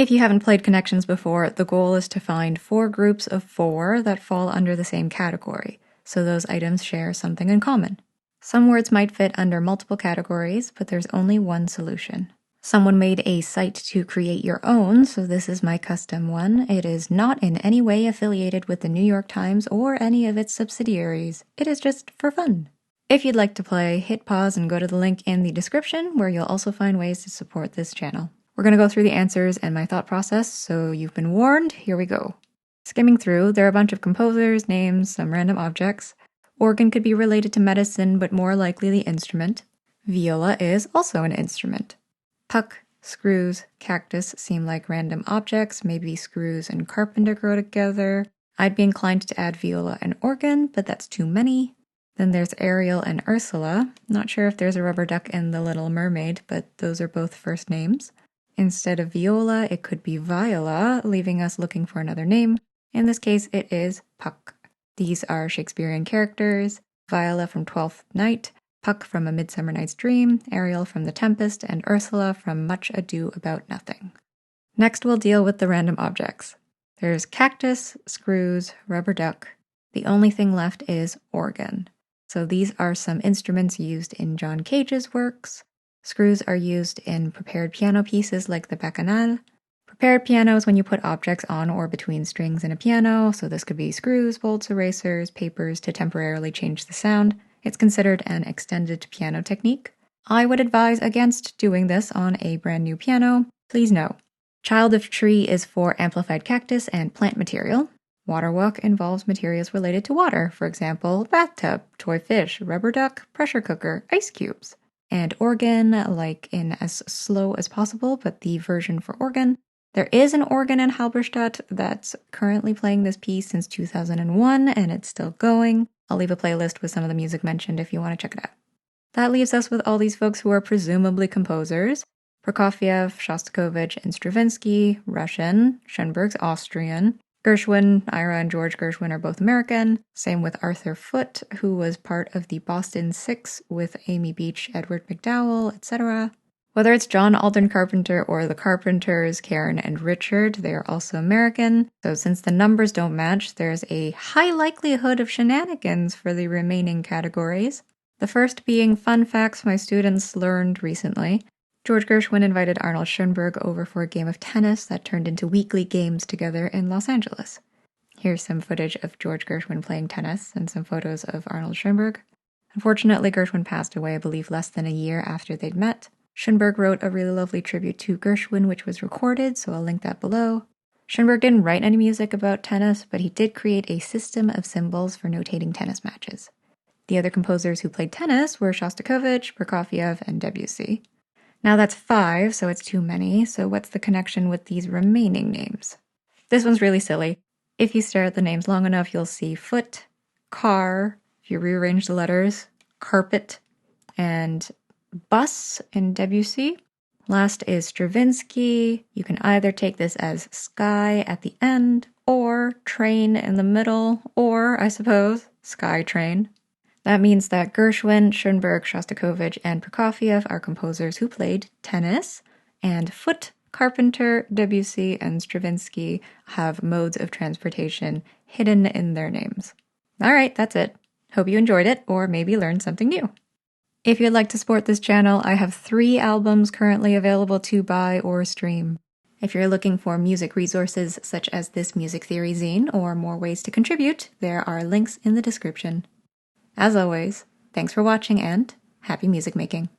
If you haven't played Connections before, the goal is to find 4 groups of 4 that fall under the same category, so those items share something in common. Some words might fit under multiple categories, but there's only one solution. Someone made a site to create your own, so this is my custom one. It is not in any way affiliated with the New York Times or any of its subsidiaries. It is just for fun. If you'd like to play, hit pause and go to the link in the description where you'll also find ways to support this channel. We're going to go through the answers and my thought process, so you've been warned. Here we go. Skimming through, there are a bunch of composers, names, some random objects. Organ could be related to medicine, but more likely the instrument. Viola is also an instrument. Puck, screws, cactus seem like random objects. Maybe screws and carpenter go together. I'd be inclined to add viola and organ, but that's too many. Then there's Ariel and Ursula. Not sure if there's a rubber duck in The Little Mermaid, but those are both first names. Instead of viola, it could be viola, leaving us looking for another name. In this case, it is Puck. These are Shakespearean characters: Viola from Twelfth Night, Puck from A Midsummer Night's Dream, Ariel from The Tempest, and Ursula from Much Ado About Nothing. Next, we'll deal with the random objects. There's cactus, screws, rubber duck. The only thing left is organ. So these are some instruments used in JohnCage's works. Screws are used in prepared piano pieces like the Bacchanal. Prepared piano is when you put objects on or between strings in a piano, so this could be screws, bolts, erasers, papers to temporarily change the sound. It's considered an extended piano technique. I would advise against doing this on a brand new piano. Please know. Child of tree is for amplified cactus and plant material. Water walk involves materials related to water, for example, bathtub, toy fish, rubber duck, pressure cooker, ice cubes. And organ, like in As Slow as Possible, but the version for organ. There is an organ in Halberstadt that's currently playing this piece since 2001, and it's still going. I'll leave a playlist with some of the music mentioned if you want to check it out. That leaves us with all these folks who are presumably composers. Prokofiev, Shostakovich, and Stravinsky, Russian. Schoenberg's Austrian. Gershwin, Ira and George Gershwin are both American. Same with Arthur Foote, who was part of the Boston Six with Amy Beach, Edward McDowell, etc. Whether it's John Alden Carpenter or the Carpenters, Karen and Richard, they are also American. So since the numbers don't match, there's a high likelihood of shenanigans for the remaining categories. The first being fun facts my students learned recently. George Gershwin invited Arnold Schoenberg over for a game of tennis that turned into weekly games together in Los Angeles. Here's some footage of George Gershwin playing tennis and some photos of Arnold Schoenberg. Unfortunately, Gershwin passed away, I believe, less than a year after they'd met. Schoenberg wrote a really lovely tribute to Gershwin, which was recorded, so I'll link that below. Schoenberg didn't write any music about tennis, but he did create a system of symbols for notating tennis matches. The other composers who played tennis were Shostakovich, Prokofiev, and Debussy. Now that's 5, so it's too many, so what's the connection with these remaining names? This one's really silly. If you stare at the names long enough, you'll see foot, car, if you rearrange the letters, carpet, and bus in Debussy. Last is Stravinsky. You can either take this as sky at the end, or train in the middle, or, I suppose, sky train. That means that Gershwin, Schoenberg, Shostakovich, and Prokofiev are composers who played tennis, and Foote, Carpenter, Debussy, and Stravinsky have modes of transportation hidden in their names. All right, that's it. Hope you enjoyed it, or maybe learned something new. If you'd like to support this channel, I have 3 albums currently available to buy or stream. If you're looking for music resources such as this music theory zine or more ways to contribute, there are links in the description. As always, thanks for watching and happy music making.